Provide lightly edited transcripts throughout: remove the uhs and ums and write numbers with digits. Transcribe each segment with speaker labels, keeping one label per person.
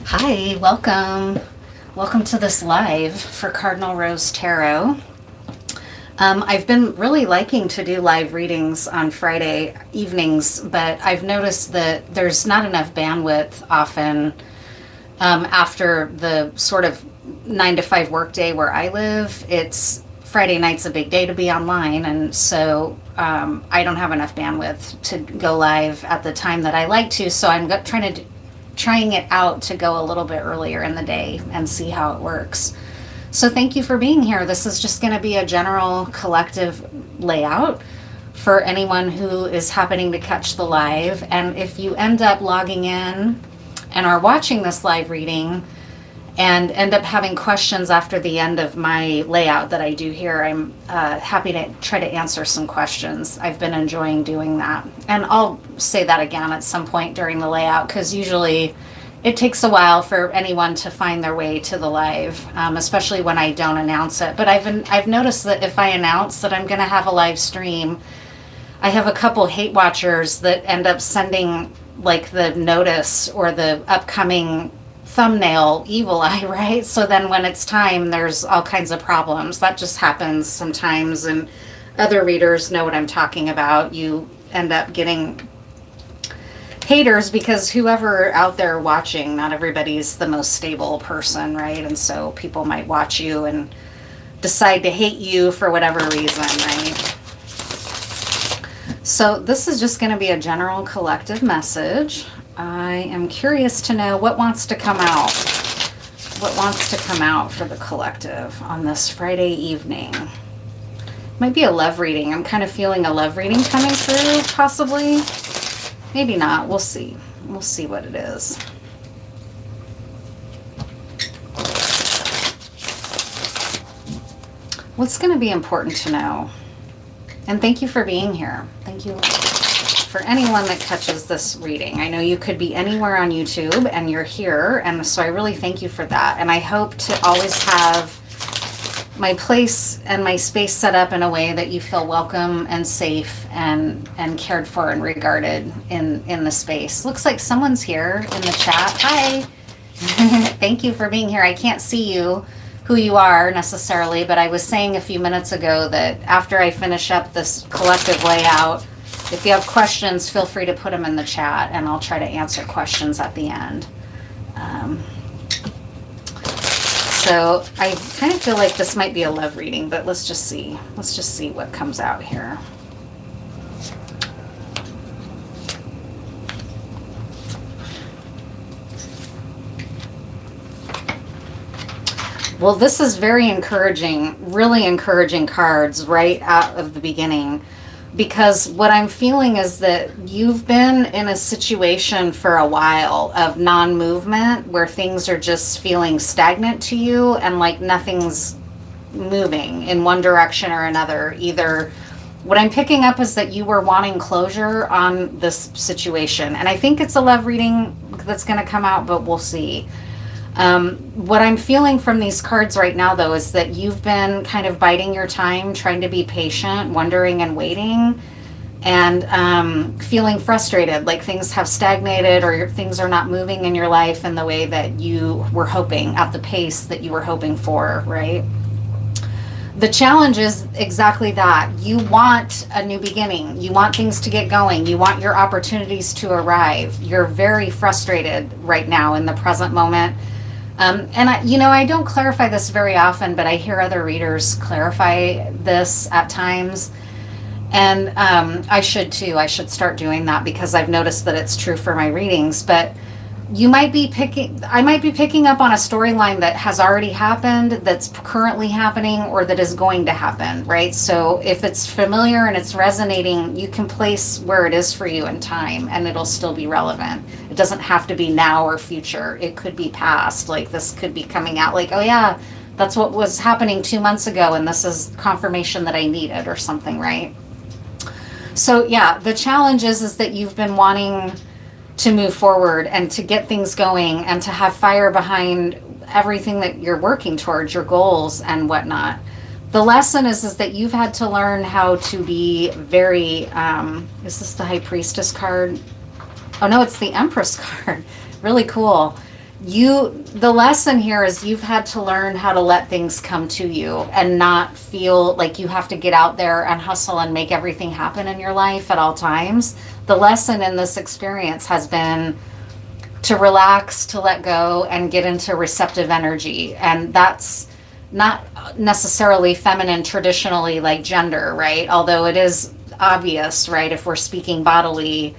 Speaker 1: Hi, welcome. Welcome to this live for Cardinal Rose Tarot. I've been really liking to do live readings on Friday evenings, but I've noticed that there's not enough bandwidth often after the sort of 9 to 5 work day where I live. It's Friday night's a big day to be online, and so I don't have enough bandwidth to go live at the time that I like to, so I'm trying it out to go a little bit earlier in the day and see how it works. So thank you for being here. This is just going to be a general collective layout for anyone who is happening to catch the live. And if you end up logging in and are watching this live reading and end up having questions after the end of my layout that I do here, I'm happy to try to answer some questions. I've been enjoying doing that. And I'll say that again at some point during the layout, because usually it takes a while for anyone to find their way to the live, especially when I don't announce it. But I've noticed that if I announce that I'm going to have a live stream, I have a couple hate watchers that end up sending like the notice or the upcoming thumbnail evil eye, right? So then when it's time, there's all kinds of problems. That just happens sometimes, and other readers know what I'm talking about. You end up getting haters because whoever out there watching, not everybody's the most stable person, right? And so people might watch you and decide to hate you for whatever reason, right? So this is just going to be a general collective message. I am curious to know what wants to come out. What wants to come out for the collective on this Friday evening? Might be a love reading. I'm kind of feeling a love reading coming through, possibly. Maybe not. We'll see. We'll see what it is. What's going to be important to know? And thank you for being here. Thank you for anyone that catches this reading. I know you could be anywhere on YouTube and you're here, and so I really thank you for that. And I hope to always have my place and my space set up in a way that you feel welcome and safe and cared for and regarded in the space. Looks like someone's here in the chat. Hi. Thank you for being here. I can't see you, who you are necessarily, but I was saying a few minutes ago that after I finish up this collective layout, if you have questions, feel free to put them in the chat, and I'll try to answer questions at the end. So I kind of feel like this might be a love reading, but let's just see. Let's just see what comes out here. Well, this is very encouraging, really encouraging cards right out of the beginning. Because what I'm feeling is that you've been in a situation for a while of non-movement where things are just feeling stagnant to you and like nothing's moving in one direction or another. Either what I'm picking up is that you were wanting closure on this situation. And I think it's a love reading that's going to come out, but we'll see. What I'm feeling from these cards right now, though, is that you've been kind of biding your time, trying to be patient, wondering and waiting, and feeling frustrated, like things have stagnated or things are not moving in your life in the way that you were hoping, at the pace that you were hoping for, right? The challenge is exactly that. You want a new beginning. You want things to get going. You want your opportunities to arrive. You're very frustrated right now in the present moment. And I don't clarify this very often, but I hear other readers clarify this at times. And I should too. I should start doing that because I've noticed that it's true for my readings. But I might be picking up on a storyline that has already happened, that's currently happening, or that is going to happen, right? So if it's familiar and it's resonating, you can place where it is for you in time and it'll still be relevant. It doesn't have to be now or future. It could be past. Like this could be coming out like, oh yeah, that's what was happening 2 months ago and this is confirmation that I needed or something, right? So yeah, the challenge is that you've been wanting to move forward and to get things going and to have fire behind everything that you're working towards, your goals and whatnot. The lesson is that you've had to learn how to be very, is this the High Priestess card? Oh no, it's the Empress card. Really cool. The lesson here is you've had to learn how to let things come to you and not feel like you have to get out there and hustle and make everything happen in your life at all times. The lesson in this experience has been to relax, to let go, and get into receptive energy. And that's not necessarily feminine traditionally, like gender, right? Although it is obvious, right? If we're speaking bodily,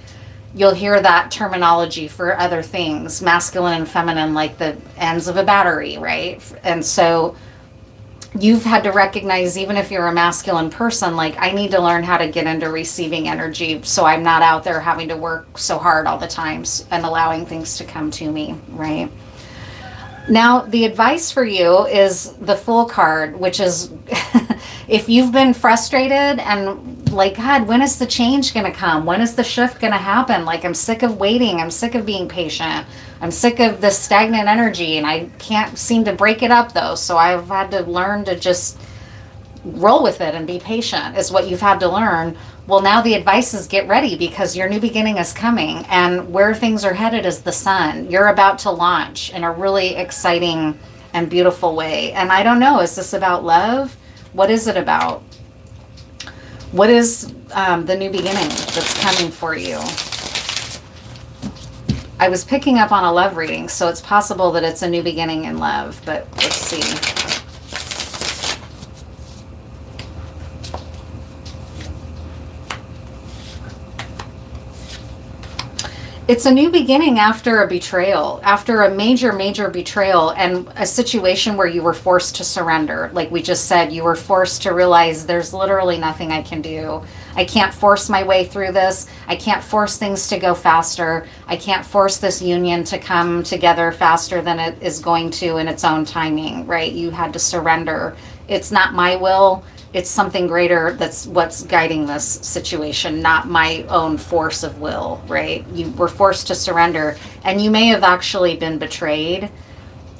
Speaker 1: you'll hear that terminology for other things, masculine and feminine, like the ends of a battery, right? And so you've had to recognize, even if you're a masculine person, like, I need to learn how to get into receiving energy so I'm not out there having to work so hard all the time and allowing things to come to me, right? Now, the advice for you is the Fool card, which is if you've been frustrated and like, God, when is the change going to come? When is the shift going to happen? Like, I'm sick of waiting. I'm sick of being patient. I'm sick of this stagnant energy, and I can't seem to break it up, though. So I've had to learn to just roll with it and be patient, is what you've had to learn. Well, now the advice is get ready, because your new beginning is coming, and where things are headed is the sun. You're about to launch in a really exciting and beautiful way. And I don't know, is this about love? What is it about? What is the new beginning that's coming for you? I was picking up on a love reading, so it's possible that it's a new beginning in love, but let's see. It's a new beginning after a betrayal, after a major, major betrayal, and a situation where you were forced to surrender. Like we just said, you were forced to realize there's literally nothing I can do. I can't force my way through this. I can't force things to go faster. I can't force this union to come together faster than it is going to in its own timing, right? You had to surrender. It's not my will. It's something greater that's what's guiding this situation, not my own force of will, right? You were forced to surrender, and you may have actually been betrayed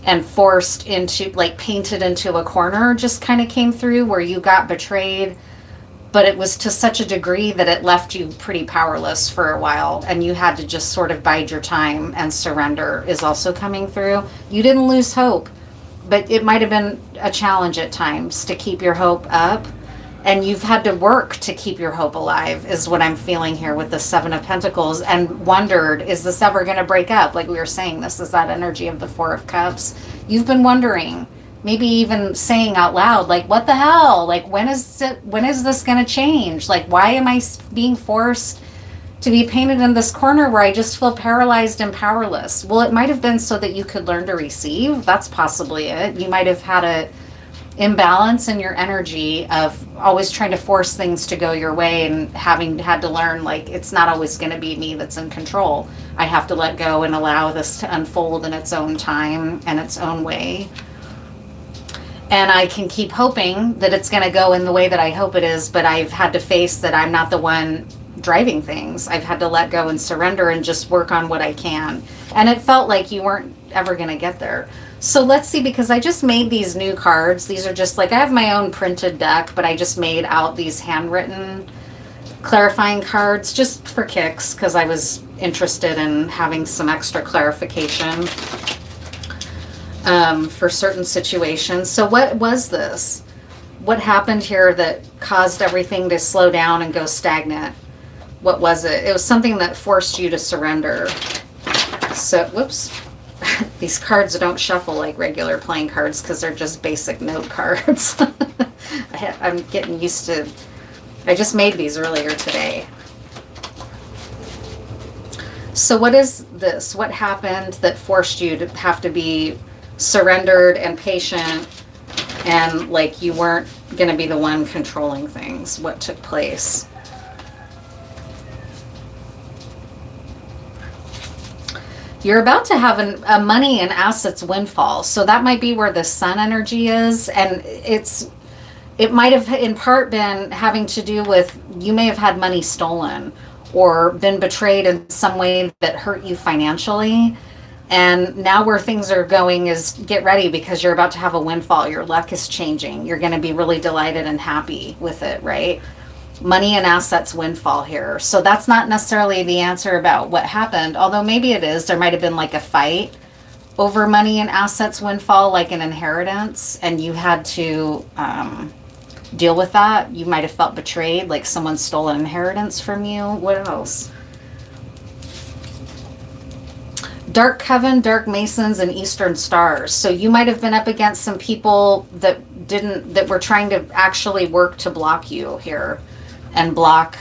Speaker 1: and forced into, like, painted into a corner, just kind of came through where you got betrayed, but it was to such a degree that it left you pretty powerless for a while, and you had to just sort of bide your time, and surrender is also coming through. You didn't lose hope, but it might have been a challenge at times to keep your hope up, and you've had to work to keep your hope alive, is what I'm feeling here with the Seven of Pentacles, and wondered, is this ever going to break up? Like we were saying, this is that energy of the Four of Cups. You've been wondering, maybe even saying out loud, like, what the hell? Like, when is this going to change? Like, why am I being forced to be painted in this corner where I just feel paralyzed and powerless? Well, it might have been so that you could learn to receive. That's possibly it. You might have had a imbalance in your energy of always trying to force things to go your way, and having had to learn, like, it's not always going to be me that's in control. I have to let go and allow this to unfold in its own time and its own way. And I can keep hoping that it's going to go in the way that I hope it is, but I've had to face that I'm not the one driving things. I've had to let go and surrender and just work on what I can. And it felt like you weren't ever going to get there. So let's see, because I just made these new cards. These are just like, I have my own printed deck, but I just made out these handwritten clarifying cards just for kicks, because I was interested in having some extra clarification for certain situations. So what was this? What happened here that caused everything to slow down and go stagnant? What was it? It was something that forced you to surrender. So, whoops. These cards don't shuffle like regular playing cards because they're just basic note cards. I'm getting used to... I just made these earlier today. So what is this? What happened that forced you to have to be surrendered and patient, and like you weren't going to be the one controlling things? What took place? You're about to have a money and assets windfall. So that might be where the sun energy is. And it might have in part been having to do with, you may have had money stolen or been betrayed in some way that hurt you financially. And now where things are going is get ready because you're about to have a windfall. Your luck is changing. You're going to be really delighted and happy with it, right? Money and assets windfall here. So that's not necessarily the answer about what happened, although maybe it is. There might have been like a fight over money and assets windfall, like an inheritance, and you had to deal with that. You might have felt betrayed, like someone stole an inheritance from you. What else? Dark Coven, Dark Masons, and Eastern Stars. So you might have been up against some people that were trying to actually work to block you here and block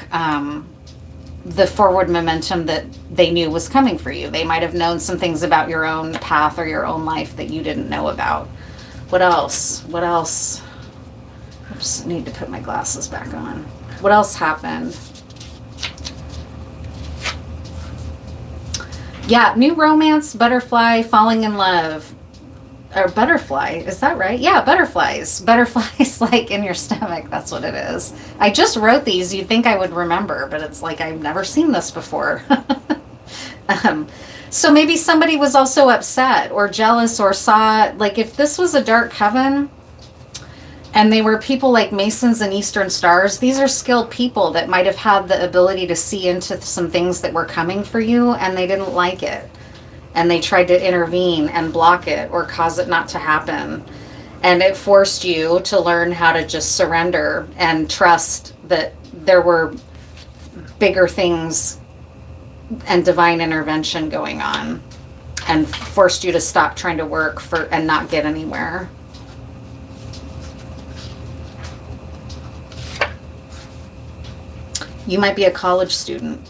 Speaker 1: the forward momentum that they knew was coming for you. They might have known some things about your own path or your own life that you didn't know about. What else? What else? Oops, I need to put my glasses back on. What else happened? Yeah, new romance, butterfly, falling in love. Or butterfly, is that right? Yeah, butterflies. Butterflies like in your stomach, that's what it is. I just wrote these, you'd think I would remember, but it's like I've never seen this before. So maybe somebody was also upset or jealous or saw, like if this was a dark coven, and they were people like Masons and Eastern Stars, these are skilled people that might have had the ability to see into some things that were coming for you, and they didn't like it. And they tried to intervene and block it or cause it not to happen. And it forced you to learn how to just surrender and trust that there were bigger things and divine intervention going on, and forced you to stop trying to work for and not get anywhere. You might be a college student.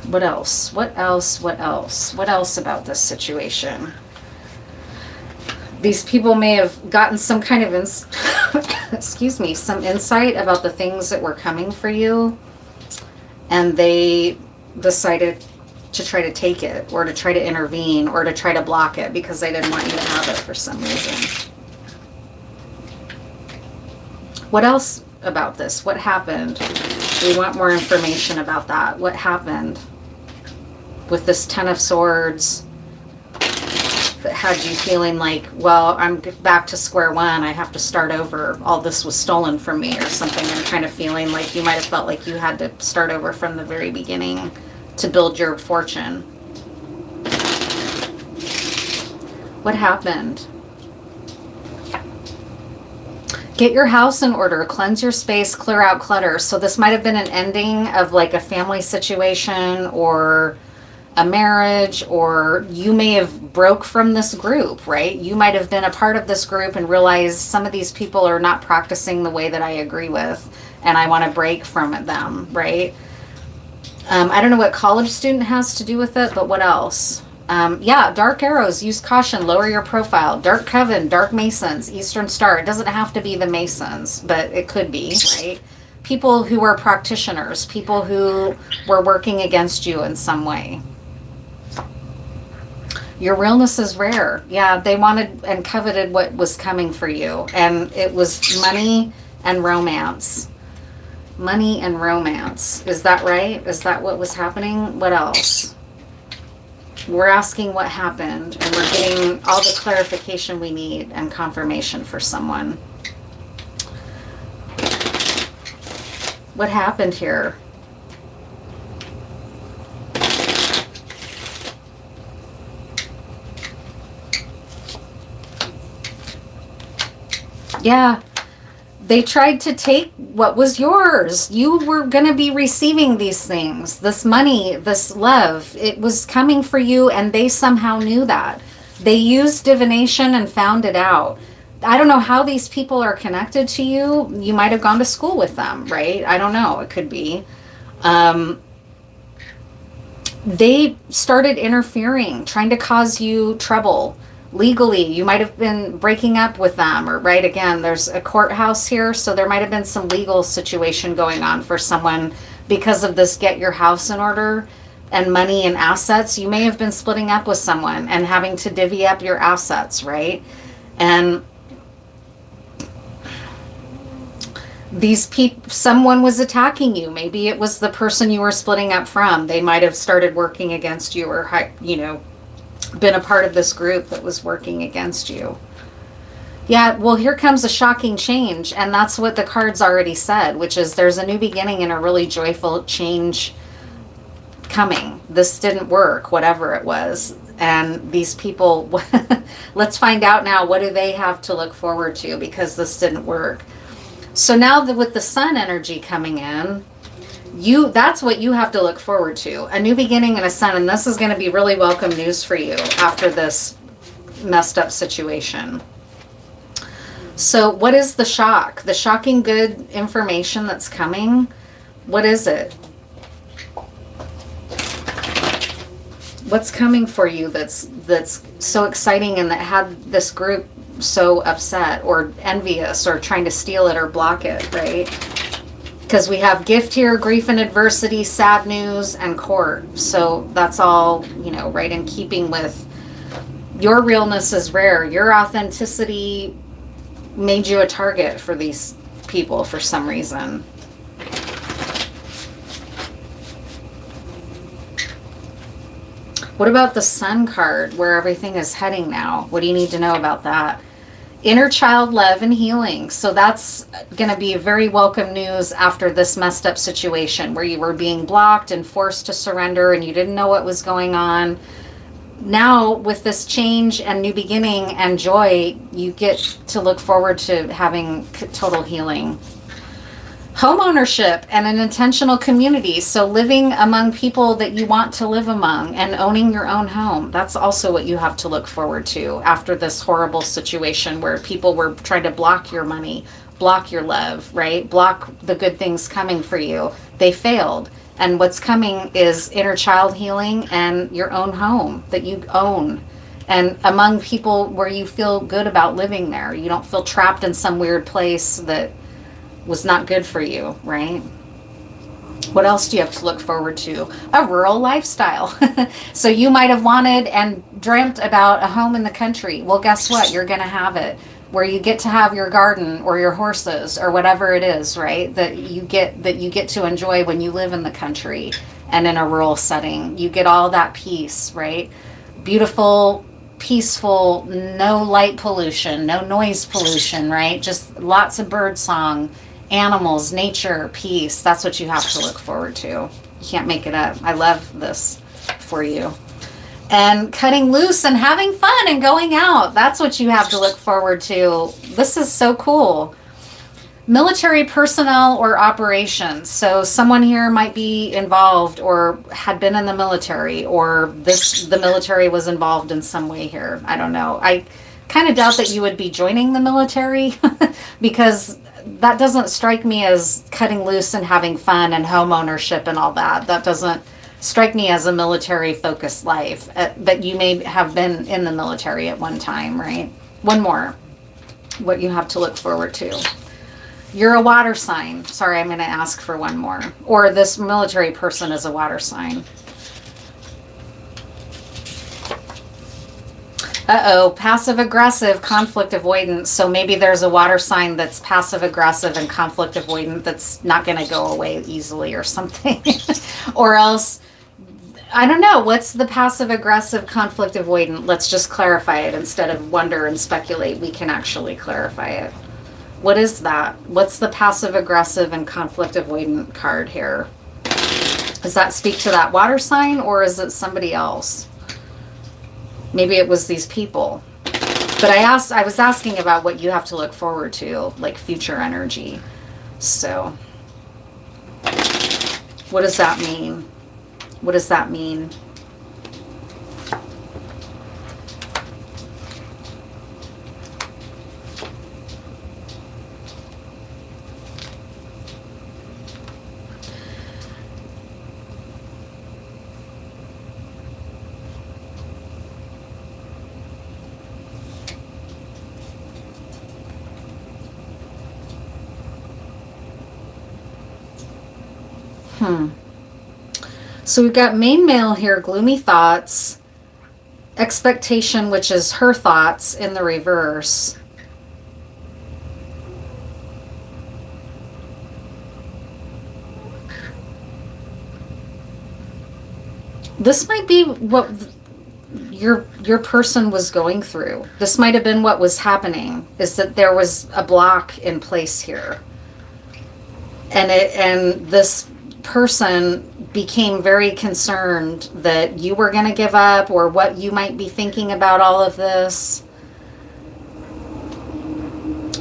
Speaker 1: What else? What else? What else? What else about this situation? These people may have gotten some kind of excuse me, some insight about the things that were coming for you, and they decided to try to take it or to try to intervene or to try to block it because they didn't want you to have it for some reason. What else about this? What happened? We want more information about that. What happened with this Ten of Swords that had you feeling like, well, I'm back to square one. I have to start over. All this was stolen from me or something, and kind of feeling like you might have felt like you had to start over from the very beginning to build your fortune. What happened? Get your house in order, cleanse your space, clear out clutter. So this might have been an ending of like a family situation or a marriage, or you may have broke from this group, right? You might have been a part of this group and realized some of these people are not practicing the way that I agree with, and I want to break from them, right? I don't know what college student has to do with it, but what else? Yeah, dark arrows, use caution, lower your profile. Dark Coven, Dark Masons, Eastern Star. It doesn't have to be the Masons, but it could be, right? People who are practitioners, people who were working against you in some way. Your realness is rare. Yeah, they wanted and coveted what was coming for you, and it was money and romance. Money and romance. Is that right? Is that what was happening? What else? We're asking what happened, and we're getting all the clarification we need and confirmation for someone. What happened here? Yeah. They tried to take what was yours. You were going to be receiving these things, this money, this love. It was coming for you, and they somehow knew that. They used divination and found it out. I don't know how these people are connected to you. You might have gone to school with them, right? I don't know. It could be. They started interfering, trying to cause you trouble. Legally, you might have been breaking up with them, or right, again, there's a courthouse here, so there might have been some legal situation going on for someone because of this get your house in order and money and assets. You may have been splitting up with someone and having to divvy up your assets, right? And these people, someone was attacking you. Maybe it was the person you were splitting up from. They might have started working against you, or, you know, been a part of this group that was working against you. Yeah, well, here comes a shocking change, and that's what the cards already said, which is there's a new beginning and a really joyful change coming. This didn't work, whatever it was. And these people, let's find out now, what do they have to look forward to, because this didn't work. So now that with the sun energy coming in, that's what you have to look forward to. A new beginning and a sun, and this is going to be really welcome news for you after this messed up situation. So what is the shock? The shocking good information that's coming? What is it? What's coming for you that's so exciting and that had this group so upset or envious or trying to steal it or block it, right? Because we have gift here, grief and adversity, sad news, and court. So that's all, you know, right in keeping with your realness is rare. Your authenticity made you a target for these people for some reason. What about the Sun card, where everything is heading now? What do you need to know about that? Inner child love and healing. So that's going to be very welcome news after this messed up situation where you were being blocked and forced to surrender and you didn't know what was going on. Now, with this change and new beginning and joy, you get to look forward to having total healing. Home ownership and an intentional community. So living among people that you want to live among and owning your own home. That's also what you have to look forward to after this horrible situation where people were trying to block your money, block your love, right? Block the good things coming for you. They failed. And what's coming is inner child healing and your own home that you own. And among people where you feel good about living there. You don't feel trapped in some weird place that was not good for you, right? What else do you have to look forward to? A rural lifestyle. So you might have wanted and dreamt about a home in the country. Well, guess what? You're going to have it. Where you get to have your garden or your horses or whatever it is, right? That you get to enjoy when you live in the country and in a rural setting. You get all that peace, right? Beautiful, peaceful, no light pollution, no noise pollution, right? Just lots of bird song, animals, nature, peace. That's what you have to look forward to. You can't make it up. I love this for you. And cutting loose and having fun and going out. That's what you have to look forward to. This is so cool. Military personnel or operations. So someone here might be involved or had been in the military, or the military was involved in some way here. I don't know. I kind of doubt that you would be joining the military because that doesn't strike me as cutting loose and having fun and home ownership and all that. That doesn't strike me as a military focused life, but you may have been in the military at one time, right? One more, what you have to look forward to. You're a water sign. Sorry, I'm going to ask for one more. Or this military person is a water sign. Uh-oh, passive aggressive, conflict avoidant. So maybe there's a water sign that's passive aggressive and conflict avoidant that's not going to go away easily or something. Or else, I don't know, what's the passive aggressive conflict avoidant? Let's just clarify it instead of wonder and speculate. We can actually clarify it. What is that? What's the passive aggressive and conflict avoidant card here? Does that speak to that water sign, or is it somebody else? Maybe it was these people. But I was asking about what you have to look forward to, like future energy. So what does that mean? What does that mean? So we've got main male here, gloomy thoughts, expectation, which is her thoughts in the reverse. This might be what your person was going through. This might have been what was happening, is that there was a block in place here. And this person became very concerned that you were going to give up, or what you might be thinking about all of this.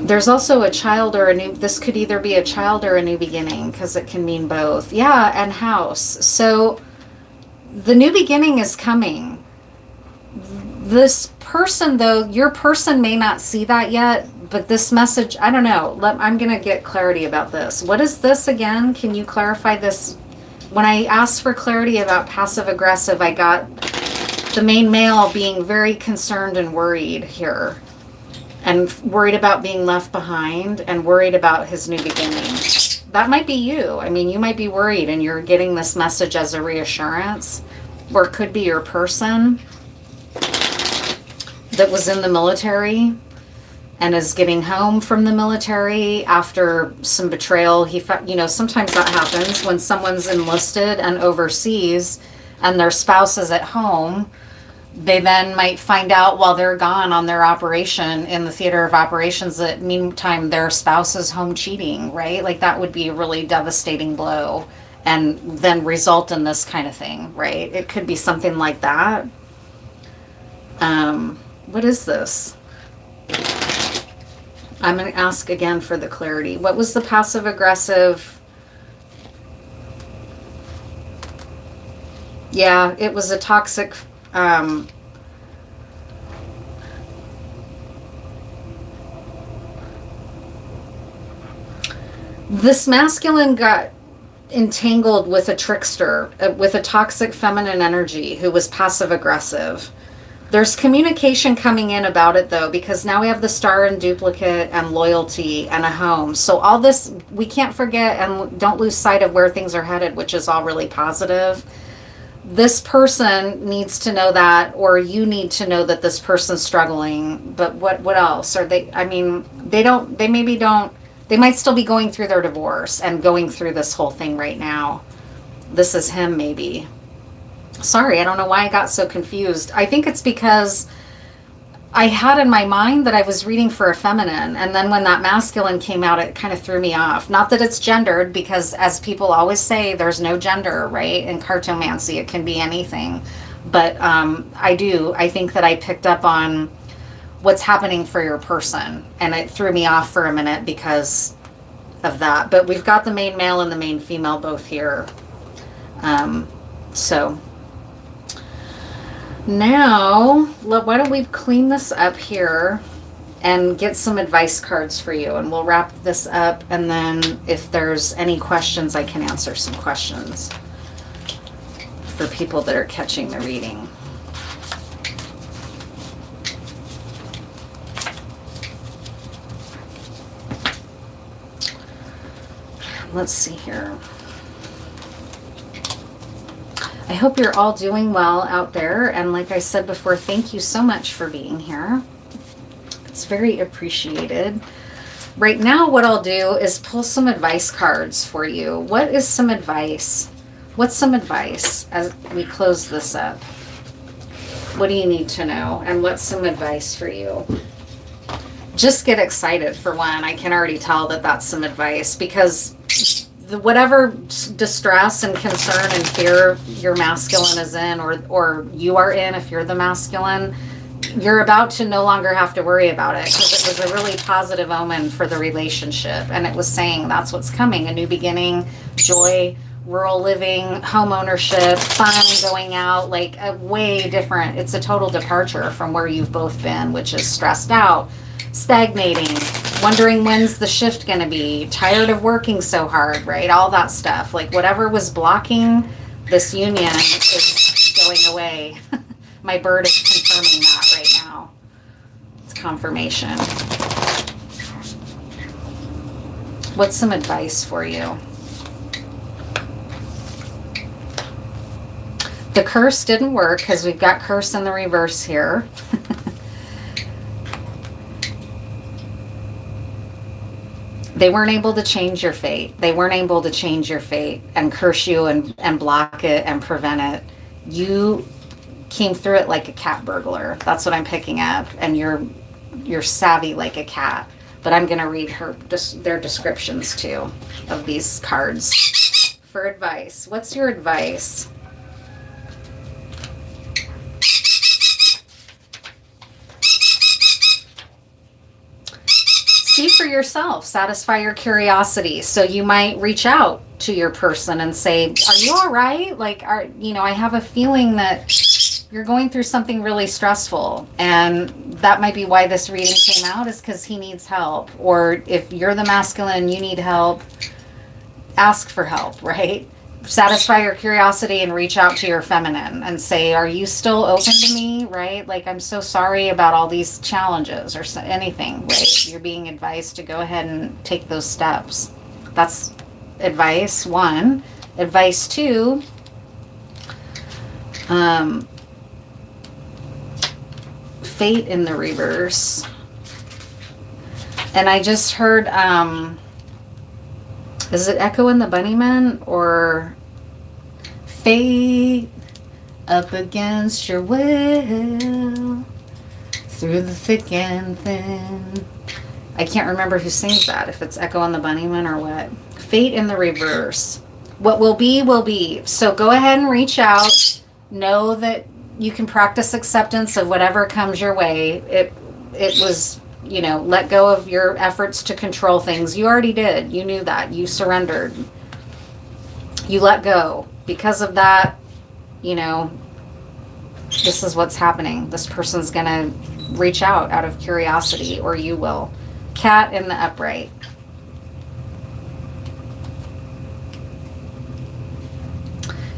Speaker 1: There's also a child or a new, this could either be a child or a new beginning, because it can mean both. Yeah, and house. So the new beginning is coming. This person, though, your person may not see that yet, but this message, I don't know. I'm going to get clarity about this. What is this again? Can you clarify this? When I asked for clarity about passive aggressive, I got the main male being very concerned and worried here, and worried about being left behind, and worried about his new beginning. That might be you. I mean, you might be worried and you're getting this message as a reassurance, or it could be your person that was in the military and is getting home from the military after some betrayal. Sometimes that happens when someone's enlisted and overseas and their spouse is at home. They then might find out while they're gone on their operation in the theater of operations that meantime their spouse is home cheating, right? Like that would be a really devastating blow and then result in this kind of thing, right? It could be something like that. What is this? I'm going to ask again for the clarity. What was the passive aggressive? Yeah, it was a toxic. This masculine got entangled with a trickster, with a toxic feminine energy who was passive aggressive. There's communication coming in about it, though, because now we have the star in duplicate and loyalty and a home. So all this, we can't forget and don't lose sight of where things are headed, which is all really positive. This person needs to know that, or you need to know that this person's struggling. But what else? Are they, I mean, they might still be going through their divorce and going through this whole thing right now. This is him, maybe. Sorry, I don't know why I got so confused. I think it's because I had in my mind that I was reading for a feminine, and then when that masculine came out, it kind of threw me off. Not that it's gendered, because as people always say, there's no gender, right? In cartomancy, it can be anything. But I think that I picked up on what's happening for your person, and it threw me off for a minute because of that. But we've got the main male and the main female both here. So now, why don't we clean this up here and get some advice cards for you, and we'll wrap this up, and then if there's any questions, I can answer some questions for people that are catching the reading. Let's see here. I hope you're all doing well out there. And like I said before, thank you so much for being here. It's very appreciated. Right now, what I'll do is pull some advice cards for you. What is some advice? What's some advice as we close this up? What do you need to know? And what's some advice for you? Just get excited for one. I can already tell that that's some advice, because whatever distress and concern and fear your masculine is in, or you are in if you're the masculine, you're about to no longer have to worry about it, because it was a really positive omen for the relationship, and it was saying that's what's coming: a new beginning, joy, rural living, home ownership, fun, going out, like a way different. It's a total departure from where you've both been, which is stressed out, stagnating, wondering when's the shift going to be, tired of working so hard, right? All that stuff. Like whatever was blocking this union is going away. My bird is confirming that right now. It's confirmation. What's some advice for you? The curse didn't work because we've got curse in the reverse here. They weren't able to change your fate. They weren't able to change your fate and curse you and block it and prevent it. You came through it like a cat burglar. That's what I'm picking up. And you're savvy like a cat. But I'm going to read their descriptions too of these cards for advice. What's your advice? See for yourself, satisfy your curiosity. So you might reach out to your person and say, are you all right? Like, I have a feeling that you're going through something really stressful. And that might be why this reading came out, is because he needs help. Or if you're the masculine and you need help, ask for help, right? Satisfy your curiosity and reach out to your feminine and say, are you still open to me, right? Like, I'm so sorry about all these challenges, or anything, right? You're being advised to go ahead and take those steps. That's advice 1. Advice 2, fate in the reverse. And I just heard, is it Echo and the Bunnymen, or fate up against your will through the thick and thin? I can't remember who sings that, if it's Echo and the Bunnymen or what. Fate in the reverse. What will be, will be. So go ahead and reach out. Know that you can practice acceptance of whatever comes your way. It was, let go of your efforts to control things. You already did. You knew that. You surrendered. You let go. Because of that, this is what's happening. This person's going to reach out of curiosity, or you will. Cat in the upright.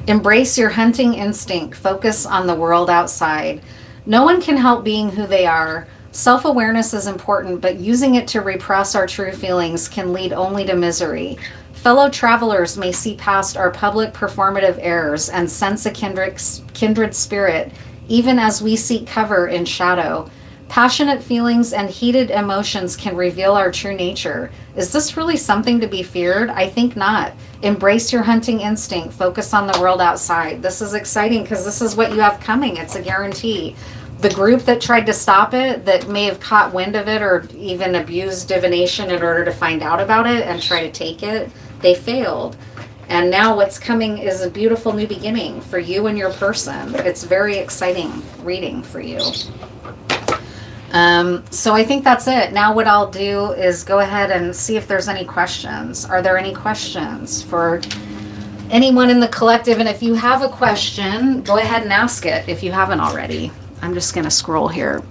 Speaker 1: Embrace your hunting instinct. Focus on the world outside. No one can help being who they are. Self-awareness is important, but using it to repress our true feelings can lead only to misery. Fellow travelers may see past our public performative errors and sense a kindred spirit, even as we seek cover in shadow. Passionate feelings and heated emotions can reveal our true nature. Is this really something to be feared? I think not. Embrace your hunting instinct. Focus on the world outside. This is exciting because this is what you have coming. It's a guarantee. The group that tried to stop it, that may have caught wind of it or even abused divination in order to find out about it and try to take it, they failed. And now what's coming is a beautiful new beginning for you and your person. It's very exciting reading for you. So I think that's it. Now what I'll do is go ahead and see if there's any questions. Are there any questions for anyone in the collective? And if you have a question, go ahead and ask it if you haven't already. I'm just going to scroll here.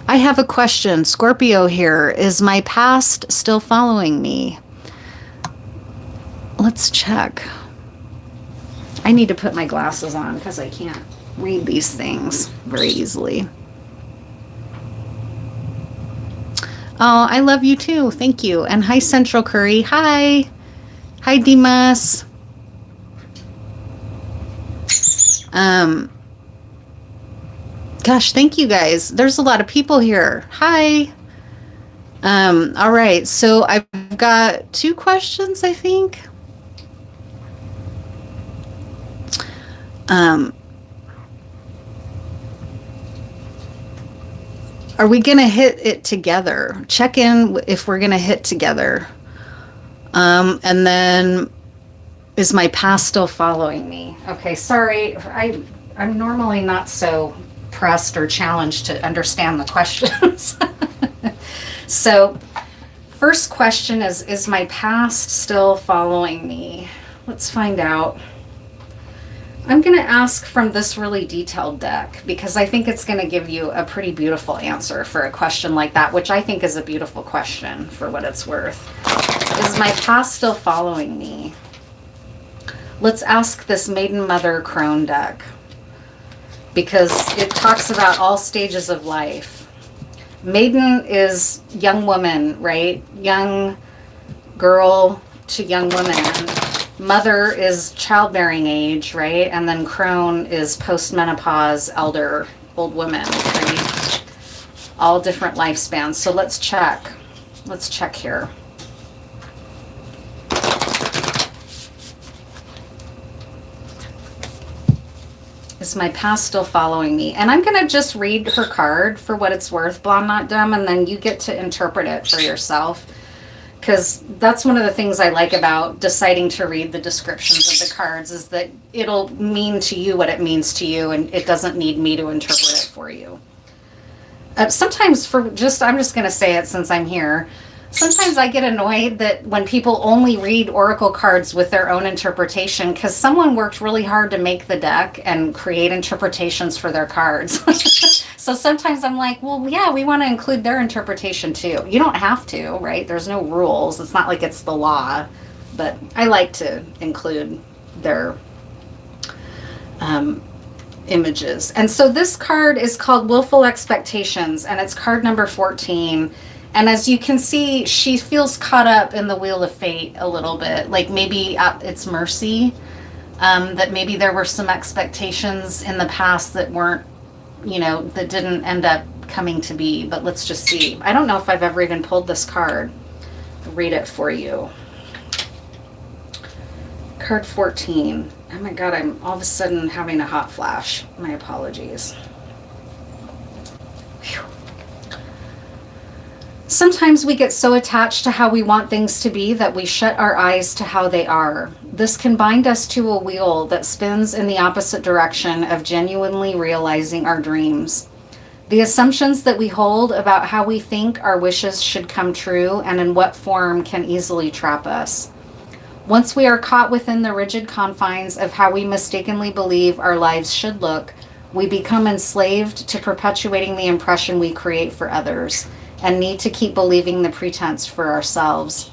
Speaker 1: I have a question. Scorpio here. Is my past still following me? Let's check. I need to put my glasses on because I can't read these things very easily. Oh, I love you too. Thank you. And hi, Central Curry. Hi. Hi, Dimas. Gosh, thank you guys. There's a lot of people here. Hi. All right. So I've got 2 questions, I think. Are we going to hit it together? Check in if we're going to hit together. And then, is my past still following me? Okay, sorry. I'm normally not so pressed or challenged to understand the questions. So, first question is my past still following me? Let's find out. I'm going to ask from this really detailed deck because I think it's going to give you a pretty beautiful answer for a question like that, which I think is a beautiful question for what it's worth. Is my past still following me? Let's ask this Maiden Mother Crone deck because it talks about all stages of life. Maiden is young woman, right? Young girl to young woman. Mother is childbearing age, right? And then crone is postmenopause, elder, old woman, right? All different lifespans. So let's check. Let's check here. Is my past still following me? And I'm going to just read her card for what it's worth, Blonde Not Dumb, and then you get to interpret it for yourself. Because that's one of the things I like about deciding to read the descriptions of the cards, is that it'll mean to you what it means to you, and it doesn't need me to interpret it for you. Sometimes I'm just going to say it since I'm here. Sometimes I get annoyed that when people only read oracle cards with their own interpretation, because someone worked really hard to make the deck and create interpretations for their cards. So sometimes I'm like, well, yeah, we want to include their interpretation too. You don't have to, right? There's no rules. It's not like it's the law. But I like to include their images. And so this card is called Willful Expectations, and it's card number 14. And as you can see, she feels caught up in the wheel of fate a little bit, like maybe at its mercy, that maybe there were some expectations in the past that weren't, that didn't end up coming to be. But let's just see. I don't know if I've ever even pulled this card. I'll read it for you. Card 14. Oh my God, I'm all of a sudden having a hot flash. My apologies. Whew. Sometimes we get so attached to how we want things to be that we shut our eyes to how they are. This can bind us to a wheel that spins in the opposite direction of genuinely realizing our dreams. The assumptions that we hold about how we think our wishes should come true and in what form can easily trap us. Once we are caught within the rigid confines of how we mistakenly believe our lives should look, we become enslaved to perpetuating the impression we create for others, and need to keep believing the pretense for ourselves.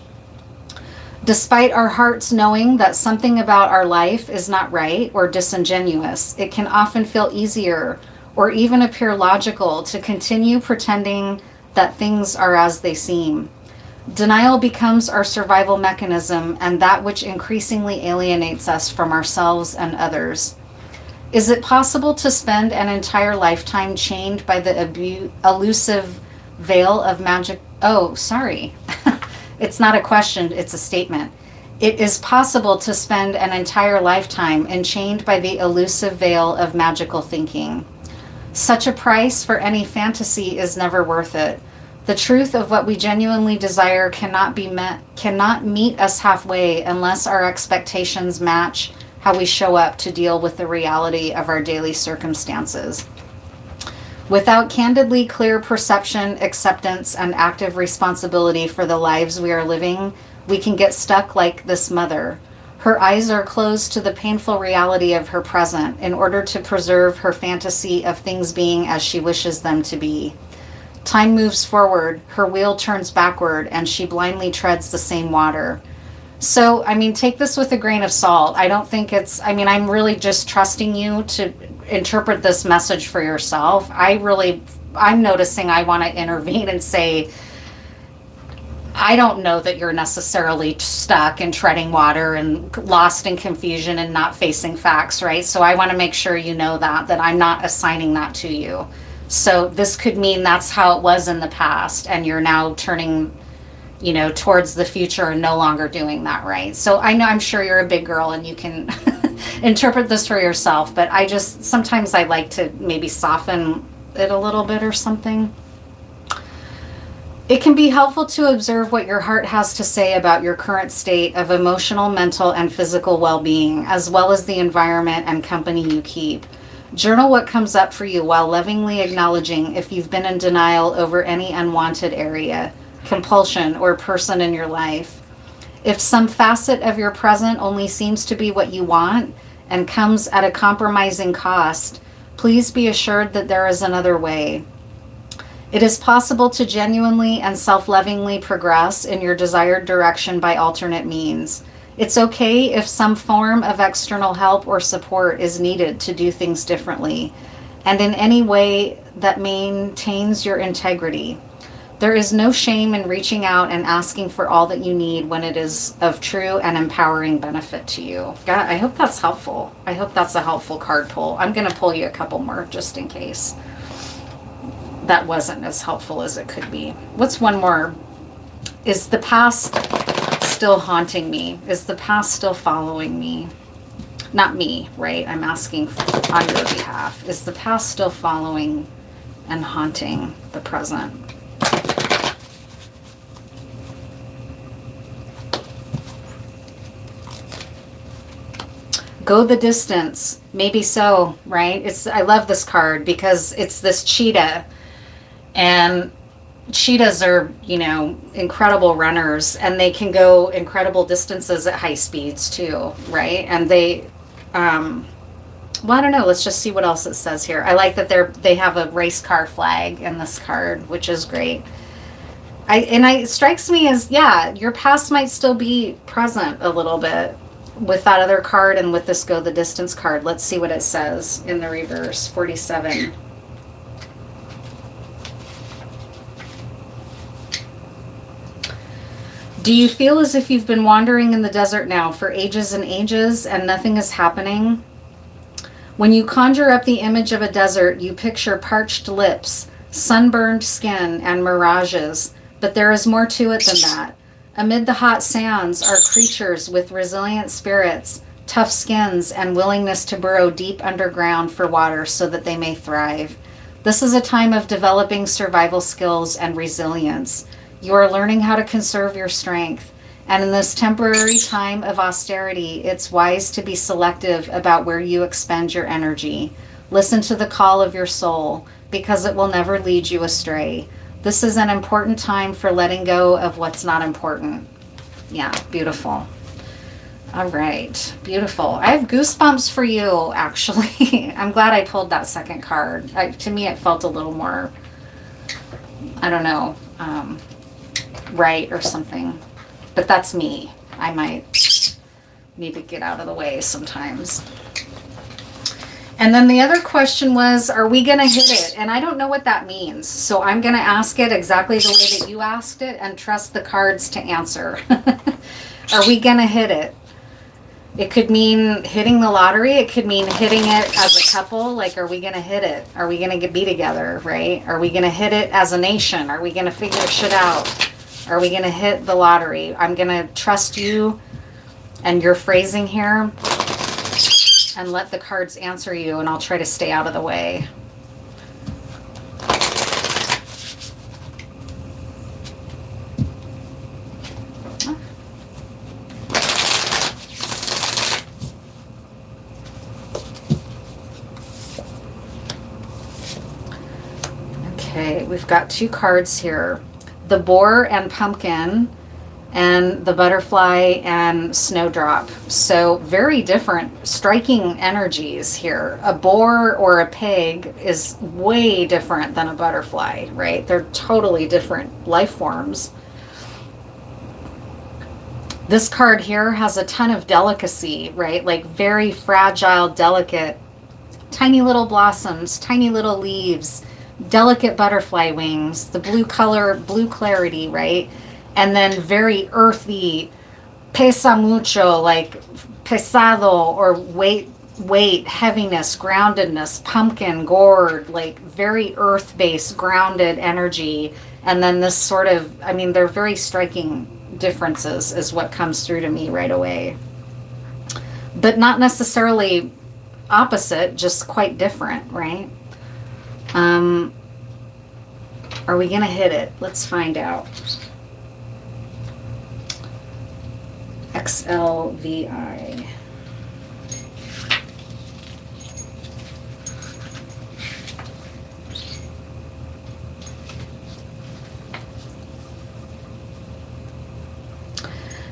Speaker 1: Despite our hearts knowing that something about our life is not right or disingenuous, it can often feel easier or even appear logical to continue pretending that things are as they seem. Denial becomes our survival mechanism and that which increasingly alienates us from ourselves and others. Is it possible to spend an entire lifetime chained by the elusive veil of magic? Oh, sorry. It's not a question, it's a statement. It is possible to spend an entire lifetime enchained by the elusive veil of magical thinking. Such a price for any fantasy is never worth it. The truth of what we genuinely desire cannot meet us halfway unless our expectations match how we show up to deal with the reality of our daily circumstances. Without candidly clear perception, acceptance, and active responsibility for the lives we are living, we can get stuck like this mother. Her eyes are closed to the painful reality of her present in order to preserve her fantasy of things being as she wishes them to be. Time moves forward, her wheel turns backward, and she blindly treads the same water. So, take this with a grain of salt. I don't think I'm really just trusting you to interpret this message for yourself. I'm noticing I want to intervene and say, I don't know that you're necessarily stuck and treading water and lost in confusion and not facing facts, right? So I want to make sure you know that I'm not assigning that to you. So this could mean that's how it was in the past and you're now turning towards the future and no longer doing that, right? So I'm sure you're a big girl and you can interpret this for yourself, but sometimes I like to maybe soften it a little bit or something. It can be helpful to observe what your heart has to say about your current state of emotional, mental, and physical well-being, as well as the environment and company you keep. Journal what comes up for you while lovingly acknowledging if you've been in denial over any unwanted area, compulsion, or person in your life. If some facet of your present only seems to be what you want and comes at a compromising cost, please be assured that there is another way. It is possible to genuinely and self-lovingly progress in your desired direction by alternate means. It's okay if some form of external help or support is needed to do things differently, and in any way that maintains your integrity. There is no shame in reaching out and asking for all that you need when it is of true and empowering benefit to you. God, I hope that's helpful. I hope that's a helpful card pull. I'm going to pull you a couple more just in case that wasn't as helpful as it could be. What's one more? Is the past still haunting me? Is the past still following me? Not me, right? I'm asking on your behalf. Is the past still following and haunting the present? Go the distance. Maybe so, right? I love this card because it's this cheetah, and cheetahs are, incredible runners, and they can go incredible distances at high speeds too, right? And they, well, I don't know. Let's just see what else it says here. I like that they have a race car flag in this card, which is great. It strikes me as, yeah, your past might still be present a little bit with that other card and with this go the distance card. Let's see what it says in the reverse. 47. Do you feel as if you've been wandering in the desert now for ages and ages and nothing is happening? When you conjure up the image of a desert, you picture parched lips, sunburned skin, and mirages, but there is more to it than that. Amid the hot sands are creatures with resilient spirits, tough skins, and willingness to burrow deep underground for water so that they may thrive. This is a time of developing survival skills and resilience. You are learning how to conserve your strength. And in this temporary time of austerity, it's wise to be selective about where you expend your energy. Listen to the call of your soul, because it will never lead you astray. This is an important time for letting go of what's not important. Yeah, beautiful. All right, beautiful. I have goosebumps for you, actually. I'm glad I pulled that second card. To me, it felt a little more, I don't know, right or something. But that's me. I might need to get out of the way sometimes. And then the other question was, are we going to hit it? And I don't know what that means. So I'm going to ask it exactly the way that you asked it and trust the cards to answer. Are we going to hit it? It could mean hitting the lottery. It could mean hitting it as a couple. Like, are we going to hit it? Are we going to be together, right? Are we going to hit it as a nation? Are we going to figure shit out? Are we going to hit the lottery? I'm going to trust you and your phrasing here and let the cards answer you, and I'll try to stay out of the way. Okay, we've got two cards here. The boar and pumpkin, and the butterfly and snowdrop. So very different, striking energies here. A boar or a pig is way different than a butterfly, right? They're totally different life forms. This card here has a ton of delicacy, right? Like very fragile, delicate, tiny little blossoms, tiny little leaves, delicate butterfly wings, the blue color, blue clarity, right? And then very earthy, pesa mucho, like pesado, or weight, heaviness, groundedness, pumpkin, gourd, like very earth-based, grounded energy. And then this sort of, I mean, they're very striking differences is what comes through to me right away. But not necessarily opposite, just quite different, right? Are we going to hit it? Let's find out. XLVI.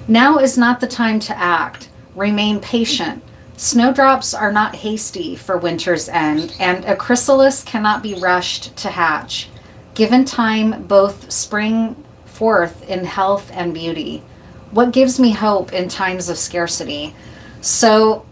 Speaker 1: Now is not the time to act. Remain patient. Snowdrops are not hasty for winter's end, and a chrysalis cannot be rushed to hatch. Given time, both spring forth in health and beauty. What gives me hope in times of scarcity? So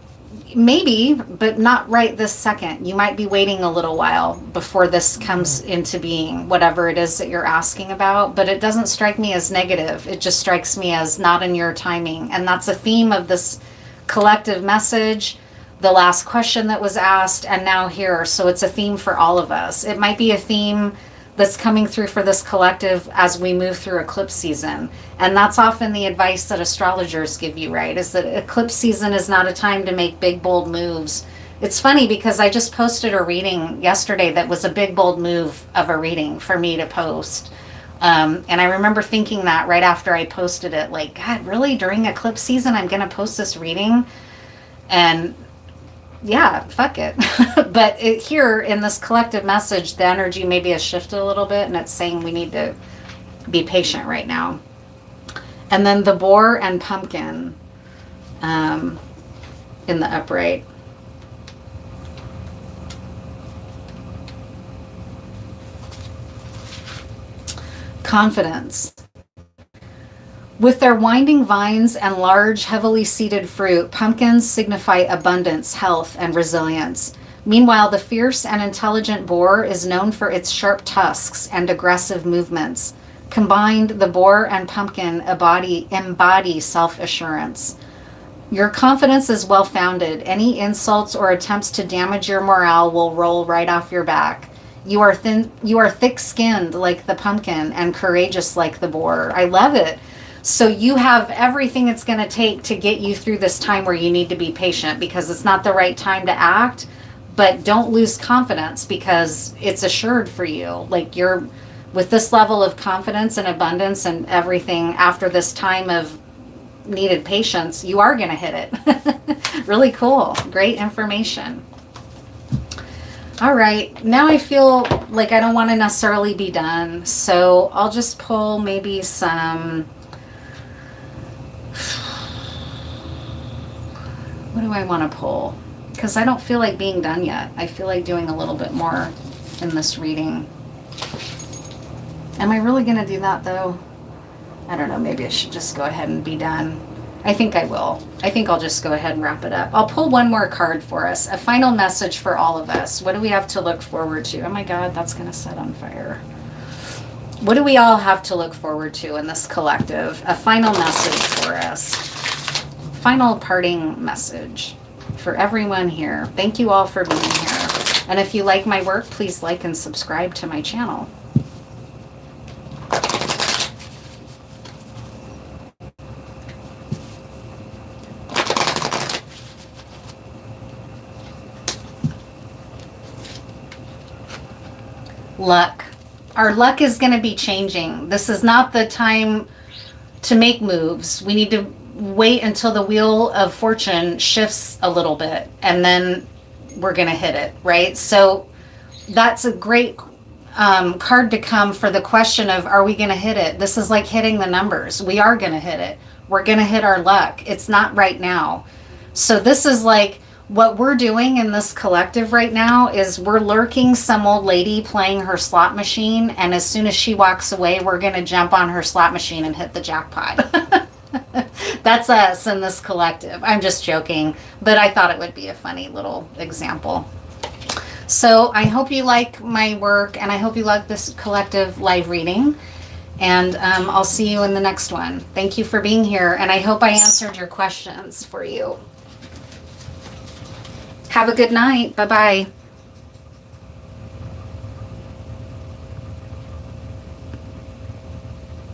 Speaker 1: maybe, but not right this second. You might be waiting a little while before this comes into being, whatever it is that you're asking about. But it doesn't strike me as negative. It just strikes me as not in your timing. And that's a theme of this collective message, the last question that was asked, and now here. So it's a theme for all of us. It might be a theme that's coming through for this collective as we move through eclipse season. And that's often the advice that astrologers give you, right? Is that eclipse season is not a time to make big, bold moves. It's funny because I just posted a reading yesterday that was a big, bold move of a reading for me to post. And I remember thinking that right after I posted it, like, God, really? During eclipse season, I'm going to post this reading? And yeah, fuck it. But here in this collective message, the energy maybe has shifted a little bit, and it's saying we need to be patient right now. And then the boar and pumpkin in the upright. Confidence. With their winding vines and large, heavily seeded fruit, pumpkins signify abundance, health, and resilience. Meanwhile, the fierce and intelligent boar is known for its sharp tusks and aggressive movements. Combined, the boar and pumpkin embody self-assurance. Your confidence is well-founded. Any insults or attempts to damage your morale will roll right off your back. You are thick-skinned like the pumpkin and courageous like the boar. I love it. So you have everything it's going to take to get you through this time where you need to be patient, because it's not the right time to act, but don't lose confidence because it's assured for you. Like, you're with this level of confidence and abundance and everything after this time of needed patience, you are going to hit it. Really cool. Great information. All right. Now I feel like I don't want to necessarily be done. So I'll just pull maybe some... What do I want to pull? Because I don't feel like being done yet. I feel like doing a little bit more in this reading. Am I really going to do that though? I don't know. Maybe I should just go ahead and be done. I think I will. I think I'll just go ahead and wrap it up. I'll pull one more card for us. A final message for all of us. What do we have to look forward to? Oh my God, that's going to set on fire. What do we all have to look forward to in this collective? A final message for us. Final parting message for everyone here. Thank you all for being here. And if you like my work, please like and subscribe to my channel. Luck. Our luck is going to be changing. This is not the time to make moves. We need to wait until the wheel of fortune shifts a little bit, and then we're going to hit it, right? So that's a great card to come for the question of, are we going to hit it? This is like hitting the numbers. We are going to hit it. We're going to hit our luck. It's not right now. So this is like what we're doing in this collective right now is we're lurking some old lady playing her slot machine, and as soon as she walks away, we're going to jump on her slot machine and hit the jackpot. That's us in this collective. I'm just joking, but I thought it would be a funny little example. So I hope you like my work, and I hope you like this collective live reading, and I'll see you in the next one. Thank you for being here, and I hope I answered your questions for you. Have a good night. Bye-bye.